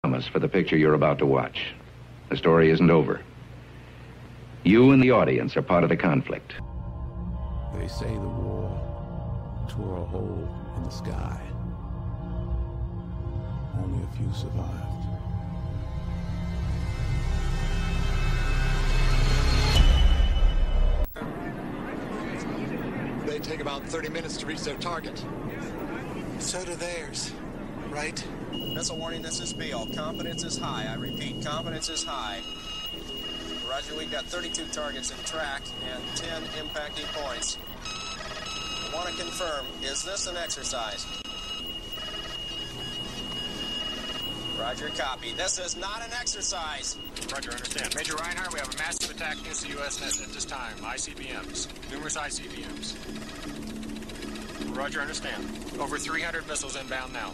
promise for the picture you're about to watch. The story isn't over. You and the audience are part of the conflict. They say the war tore a hole in the sky. Only a few survived. They take about 30 minutes to reach their target. So do theirs, right? Missile warning, this is Beale. Confidence is high. I repeat, confidence is high. Roger, we've got 32 targets in track and 10 impacting points. I want to confirm, is this an exercise? Roger, copy. This is not an exercise. Roger, understand. Major Reinhardt, we have a massive attack against the U.S. at this time. ICBMs. Numerous ICBMs. Roger, understand. Over 300 missiles inbound now.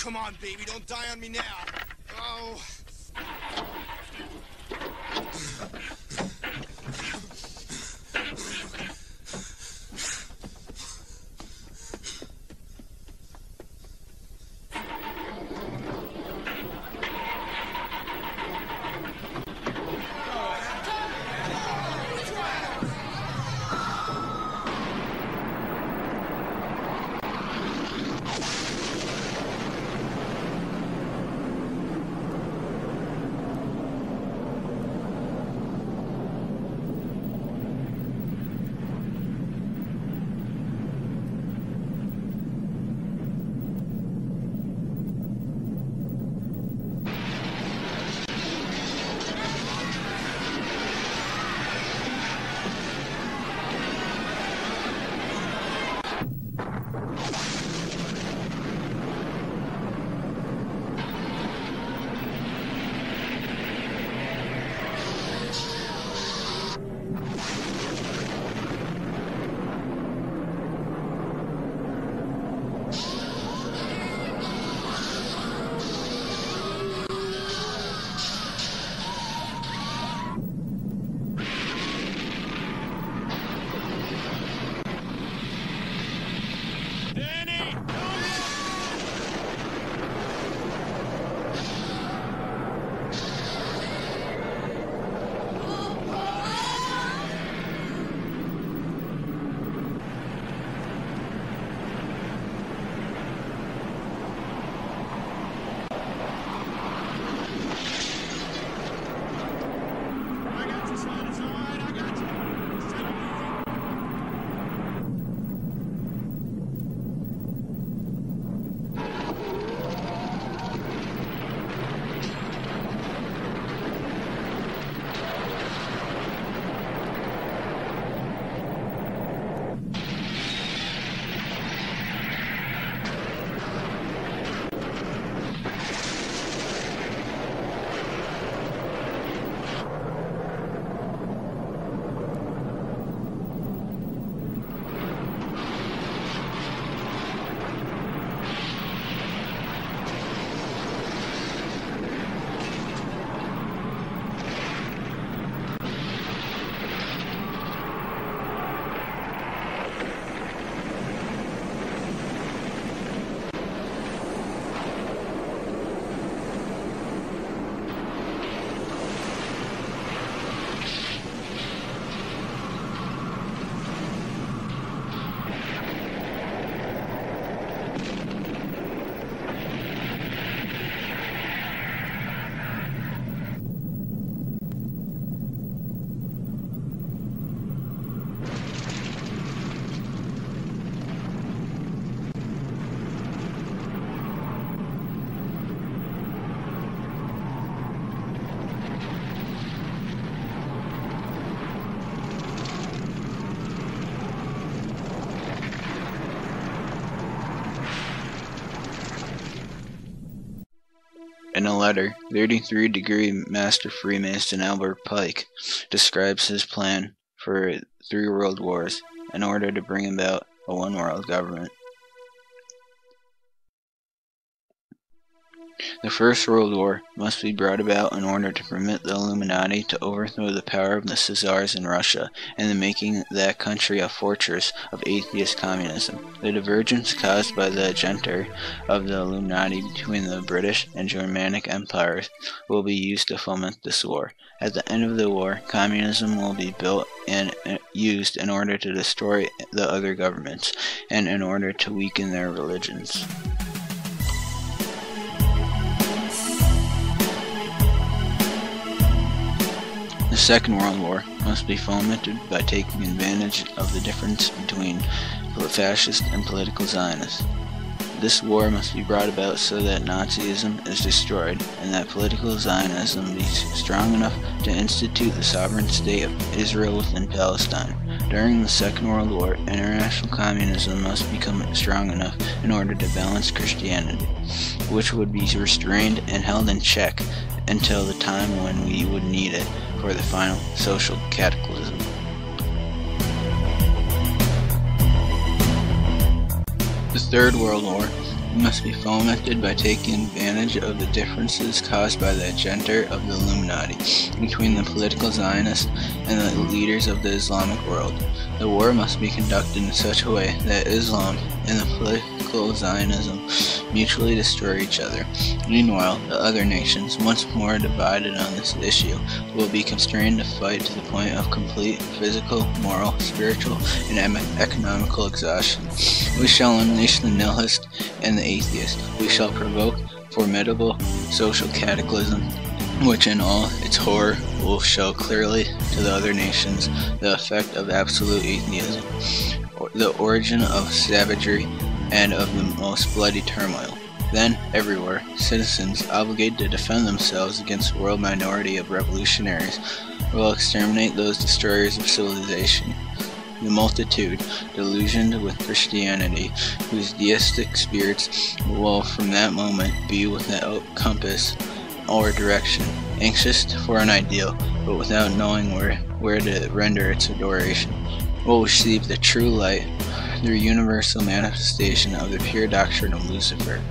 Come on, baby, don't die on me now. Oh. In a letter, 33-degree Master Freemason Albert Pike describes his plan for 3 world wars in order to bring about a one-world government. The First World War must be brought about in order to permit the Illuminati to overthrow the power of the Czars in Russia and the making that country a fortress of atheist communism. The divergence caused by the agenda of the Illuminati between the British and Germanic empires will be used to foment this war. At the end of the war, communism will be built and used in order to destroy the other governments and in order to weaken their religions. The Second World War must be fomented by taking advantage of the difference between fascist and political Zionists. This war must be brought about so that Nazism is destroyed and that political Zionism be strong enough to institute the sovereign state of Israel within Palestine. During the Second World War, international communism must become strong enough in order to balance Christianity, which would be restrained and held in check until the time when we would need it for the final social cataclysm. The Third World War must be fomented by taking advantage of the differences caused by the agenda of the Illuminati between the political Zionists and the leaders of the Islamic world. The war must be conducted in such a way that Islam and the political Zionism mutually destroy each other. Meanwhile, the other nations, once more divided on this issue, will be constrained to fight to the point of complete physical, moral, spiritual, and economical exhaustion. We shall unleash the nihilist and the atheist. We shall provoke formidable social cataclysm, which in all its horror will show clearly to the other nations the effect of absolute atheism, the origin of savagery, and of the most bloody turmoil. Then, everywhere, citizens obligated to defend themselves against the world minority of revolutionaries will exterminate those destroyers of civilization. The multitude, delusioned with Christianity, whose deistic spirits will from that moment be without compass or direction, anxious for an ideal, but without knowing where to render its adoration, will receive the true light through universal manifestation of the pure doctrine of Lucifer,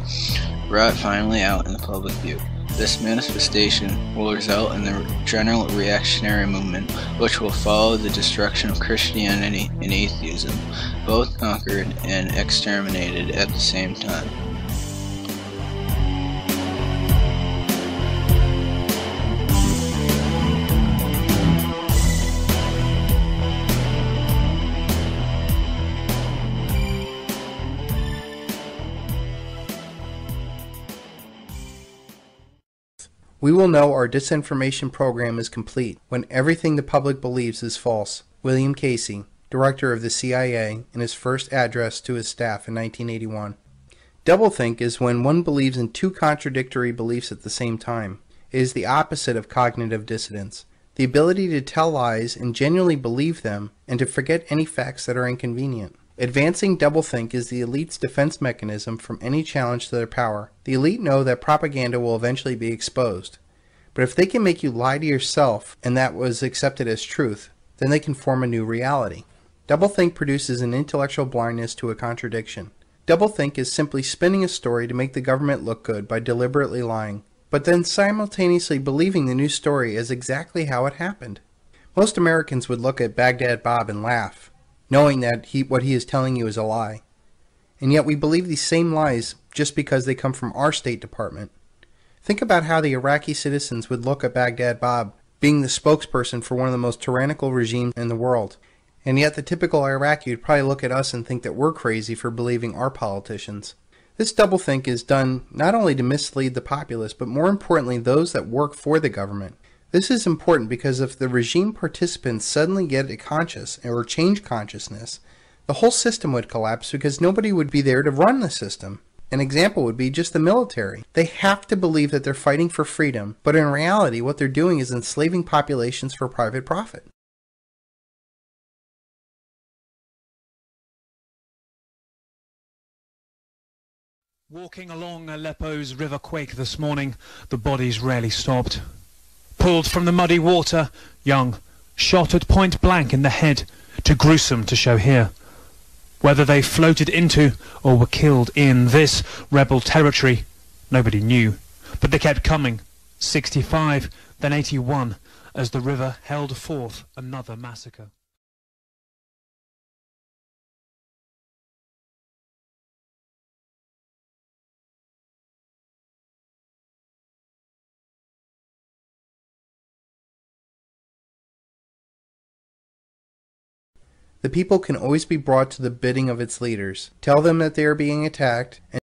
brought finally out in the public view. This manifestation will result in the general reactionary movement, which will follow the destruction of Christianity and atheism, both conquered and exterminated at the same time. We will know our disinformation program is complete when everything the public believes is false. William Casey, director of the CIA, in his first address to his staff in 1981. Doublethink is when one believes in 2 contradictory beliefs at the same time. It is the opposite of cognitive dissonance. The ability to tell lies and genuinely believe them, and to forget any facts that are inconvenient. Advancing doublethink is the elite's defense mechanism from any challenge to their power. The elite know that propaganda will eventually be exposed. But if they can make you lie to yourself, and that was accepted as truth, then they can form a new reality. Doublethink produces an intellectual blindness to a contradiction. Doublethink is simply spinning a story to make the government look good by deliberately lying, but then simultaneously believing the new story as exactly how it happened. Most Americans would look at Baghdad Bob and laugh, knowing that what he is telling you is a lie. And yet we believe these same lies just because they come from our State Department. Think about how the Iraqi citizens would look at Baghdad Bob being the spokesperson for one of the most tyrannical regimes in the world. And yet the typical Iraqi would probably look at us and think that we're crazy for believing our politicians. This doublethink is done not only to mislead the populace, but more importantly those that work for the government. This is important because if the regime participants suddenly get conscious or change consciousness, the whole system would collapse because nobody would be there to run the system. An example would be just the military. They have to believe that they're fighting for freedom, but in reality what they're doing is enslaving populations for private profit. Walking along Aleppo's river quake this morning, the bodies rarely stopped. Pulled from the muddy water, young, shot at point blank in the head, too gruesome to show here. Whether they floated into or were killed in this rebel territory, nobody knew. But they kept coming, 65, then 81, as the river held forth another massacre. The people can always be brought to the bidding of its leaders. Tell them that they are being attacked, and